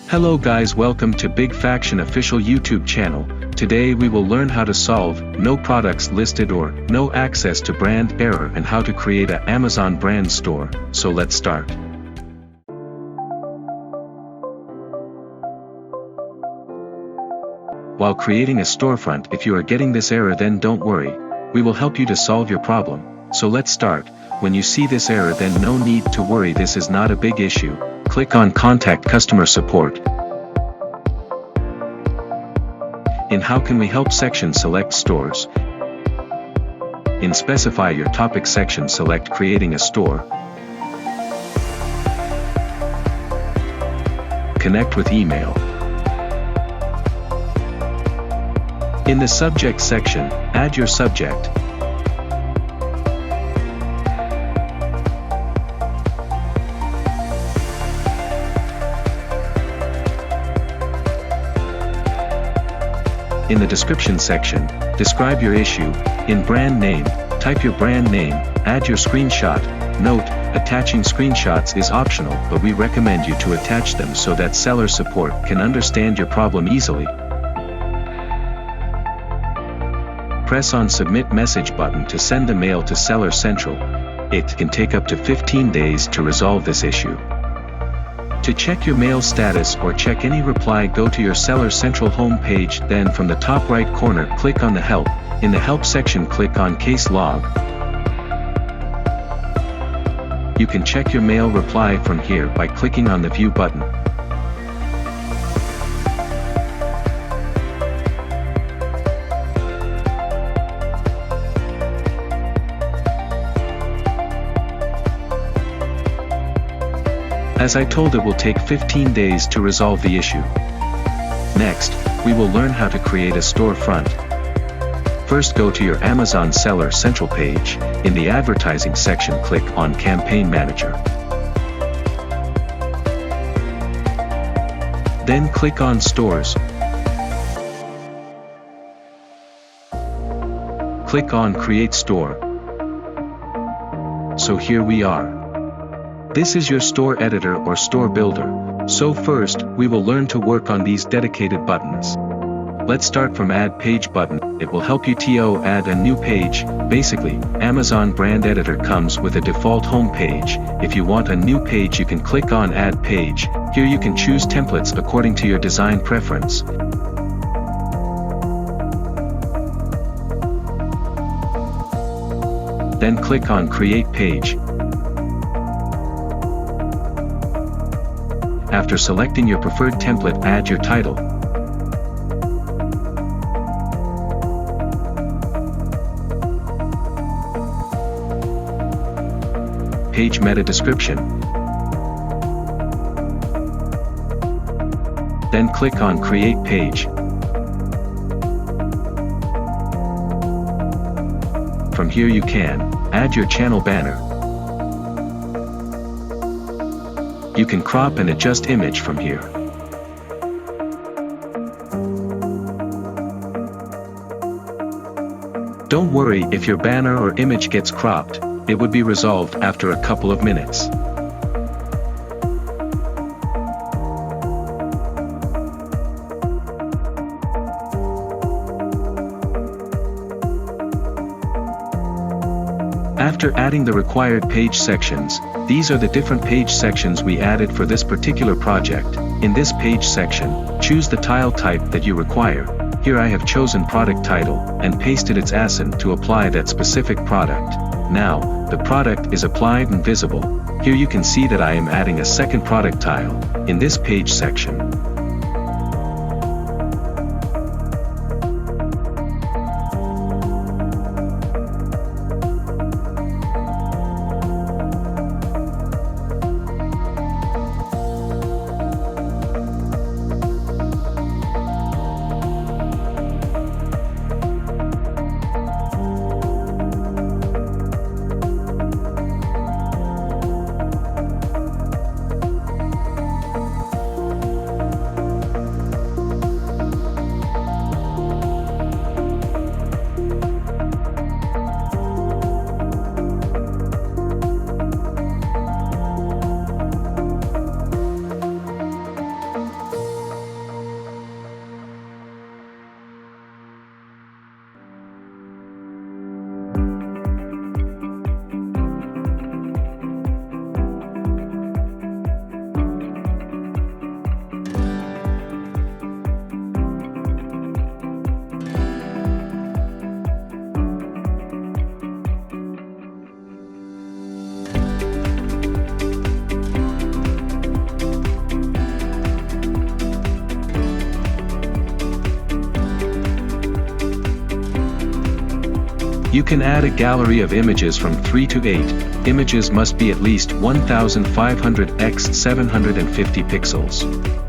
Hello guys, welcome to Big Faction official YouTube channel. Today we will learn how to solve no products listed or no access to brand error and how to create an Amazon brand store. So let's start. While creating a storefront, if you are getting this error, then don't worry. We will help you to solve your problem. So let's start. When you see this error, then no need to worry, this is not a big issue. Click on Contact Customer Support. In How Can We Help section, select Stores. In Specify Your Topic section, select Creating a Store. Connect with email. In the Subject section, add your subject. In the Description section, describe your issue. In Brand Name, type your brand name, add your screenshot. Note, attaching screenshots is optional, but we recommend you to attach them so that seller support can understand your problem easily. Press on Submit Message button to send the mail to Seller Central. It can take up to 15 days to resolve this issue. To check your mail status or check any reply, go to your Seller Central homepage, then from the top right corner click on the Help. In the Help section, click on Case Log. You can check your mail reply from here by clicking on the View button. As I told, it will take 15 days to resolve the issue. Next, we will learn how to create a storefront. First, go to your Amazon Seller Central page. In the Advertising section, click on Campaign Manager. Then click on Stores. Click on Create Store. So here we are. This is your store editor or store builder. So first, we will learn to work on these dedicated buttons. Let's start from Add Page button. It will help you to add a new page. Basically, Amazon Brand Editor comes with a default home page. If you want a new page, you can click on Add Page. Here you can choose templates according to your design preference. Then click on Create Page. After selecting your preferred template, add your title. Page meta description. Then click on Create Page. From here you can add your channel banner. You can crop and adjust image from here. Don't worry if your banner or image gets cropped, it would be resolved after a couple of minutes. After adding the required page sections, these are the different page sections we added for this particular project. In this page section, choose the tile type that you require. Here I have chosen product title, and pasted its ASIN to apply that specific product. Now, the product is applied and visible. Here you can see that I am adding a second product tile, in this page section. You can add a gallery of images from 3 to 8. Images must be at least 1500 x 750 pixels.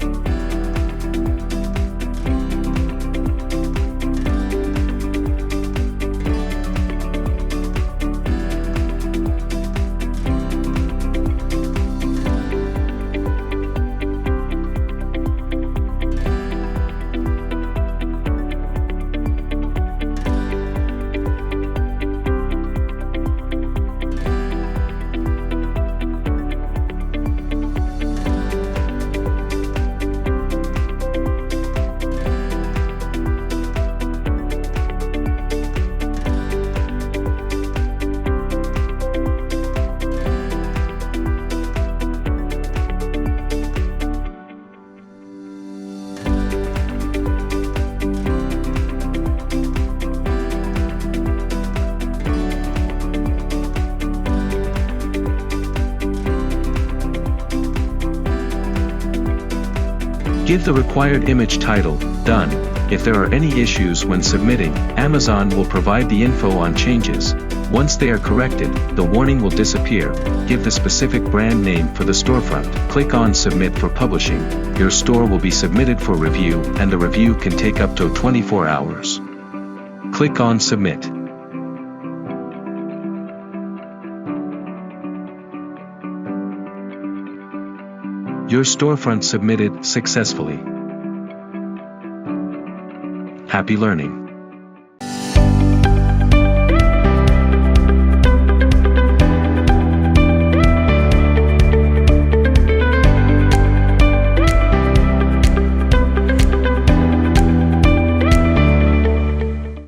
Give the required image title, Done. If there are any issues when submitting, Amazon will provide the info on changes. Once they are corrected, the warning will disappear. Give the specific brand name for the storefront. Click on Submit for publishing. Your store will be submitted for review, and the review can take up to 24 hours. Click on Submit. Your storefront submitted successfully. Happy learning!